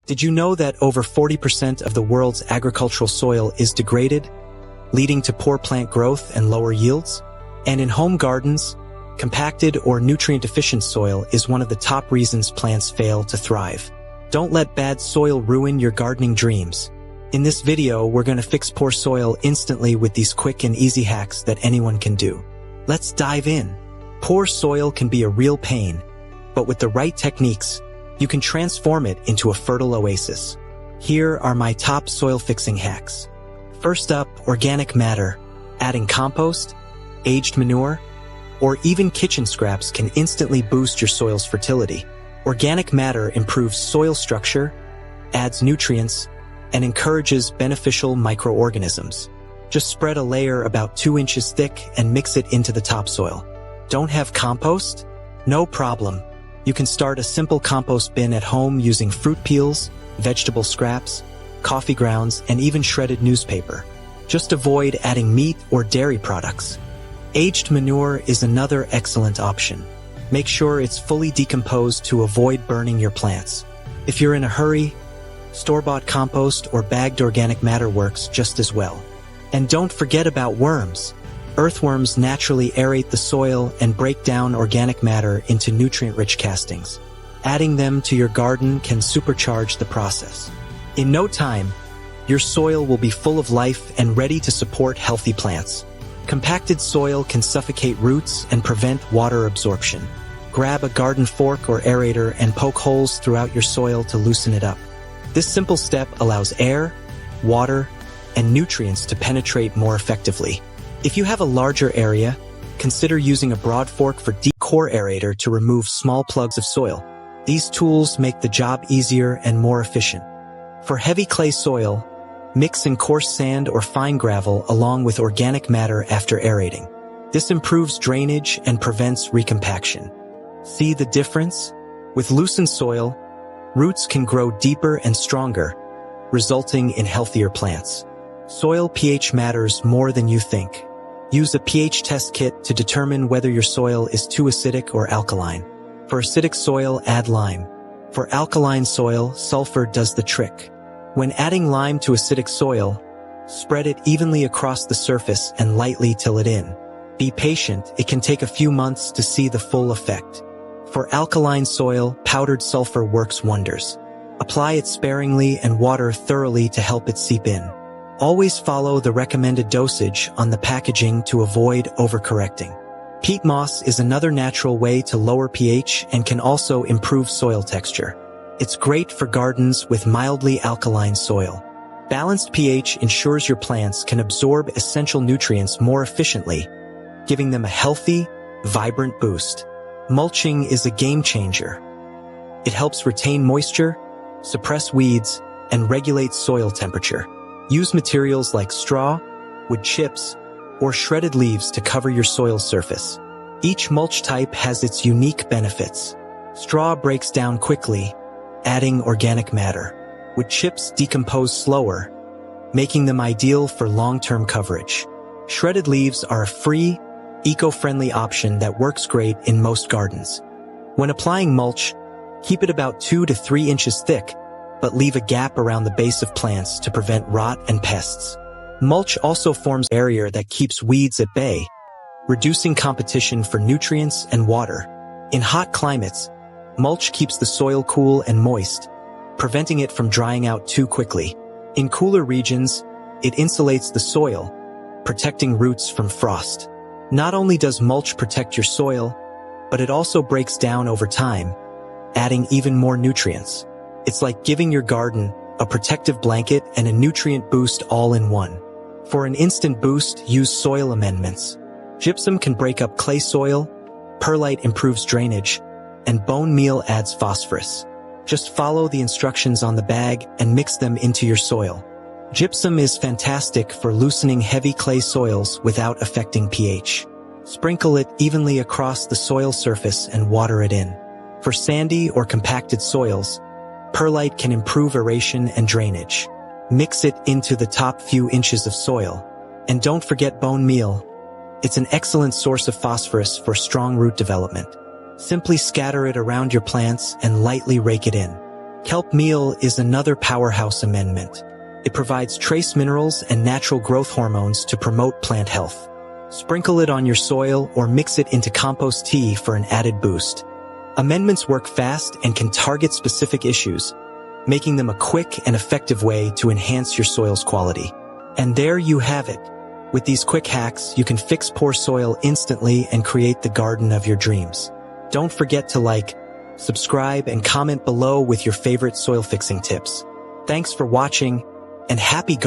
Did you know that over 40% of the world's agricultural soil is degraded, leading to poor plant growth and lower yields? And in home gardens, compacted or nutrient-deficient soil is one of the top reasons plants fail to thrive. Don't let bad soil ruin your gardening dreams. In this video, we're going to fix poor soil instantly with these quick and easy hacks that anyone can do. Let's dive in. Poor soil can be a real pain, but with the right techniques, you can transform it into a fertile oasis. Here are my top soil-fixing hacks. First up, organic matter. Adding compost, aged manure, or even kitchen scraps can instantly boost your soil's fertility. Organic matter improves soil structure, adds nutrients, and encourages beneficial microorganisms. Just spread a layer about 2 inches thick and mix it into the topsoil. Don't have compost? No problem. You can start a simple compost bin at home using fruit peels, vegetable scraps, coffee grounds, and even shredded newspaper. Just avoid adding meat or dairy products. Aged manure is another excellent option. Make sure it's fully decomposed to avoid burning your plants. If you're in a hurry, store-bought compost or bagged organic matter works just as well. And don't forget about worms. Earthworms naturally aerate the soil and break down organic matter into nutrient-rich castings. Adding them to your garden can supercharge the process. In no time, your soil will be full of life and ready to support healthy plants. Compacted soil can suffocate roots and prevent water absorption. Grab a garden fork or aerator and poke holes throughout your soil to loosen it up. This simple step allows air, water, and nutrients to penetrate more effectively. If you have a larger area, consider using a broad fork for deep core aerator to remove small plugs of soil. These tools make the job easier and more efficient. For heavy clay soil, mix in coarse sand or fine gravel along with organic matter after aerating. This improves drainage and prevents recompaction. See the difference? With loosened soil, roots can grow deeper and stronger, resulting in healthier plants. Soil pH matters more than you think. Use a pH test kit to determine whether your soil is too acidic or alkaline. For acidic soil, add lime. For alkaline soil, sulfur does the trick. When adding lime to acidic soil, spread it evenly across the surface and lightly till it in. Be patient, it can take a few months to see the full effect. For alkaline soil, powdered sulfur works wonders. Apply it sparingly and water thoroughly to help it seep in. Always follow the recommended dosage on the packaging to avoid overcorrecting. Peat moss is another natural way to lower pH and can also improve soil texture. It's great for gardens with mildly alkaline soil. Balanced pH ensures your plants can absorb essential nutrients more efficiently, giving them a healthy, vibrant boost. Mulching is a game changer. It helps retain moisture, suppress weeds, and regulate soil temperature. Use materials like straw, wood chips, or shredded leaves to cover your soil surface. Each mulch type has its unique benefits. Straw breaks down quickly, adding organic matter. Wood chips decompose slower, making them ideal for long-term coverage. Shredded leaves are a free, eco-friendly option that works great in most gardens. When applying mulch, keep it about 2 to 3 inches thick, but leave a gap around the base of plants to prevent rot and pests. Mulch also forms a barrier that keeps weeds at bay, reducing competition for nutrients and water. In hot climates, mulch keeps the soil cool and moist, preventing it from drying out too quickly. In cooler regions, it insulates the soil, protecting roots from frost. Not only does mulch protect your soil, but it also breaks down over time, adding even more nutrients. It's like giving your garden a protective blanket and a nutrient boost all in one. For an instant boost, use soil amendments. Gypsum can break up clay soil, perlite improves drainage, and bone meal adds phosphorus. Just follow the instructions on the bag and mix them into your soil. Gypsum is fantastic for loosening heavy clay soils without affecting pH. Sprinkle it evenly across the soil surface and water it in. For sandy or compacted soils, perlite can improve aeration and drainage. Mix it into the top few inches of soil. And don't forget bone meal. It's an excellent source of phosphorus for strong root development. Simply scatter it around your plants and lightly rake it in. Kelp meal is another powerhouse amendment. It provides trace minerals and natural growth hormones to promote plant health. Sprinkle it on your soil or mix it into compost tea for an added boost. Amendments work fast and can target specific issues, making them a quick and effective way to enhance your soil's quality. And there you have it. With these quick hacks, you can fix poor soil instantly and create the garden of your dreams. Don't forget to like, subscribe, and comment below with your favorite soil fixing tips. Thanks for watching, and happy gardening.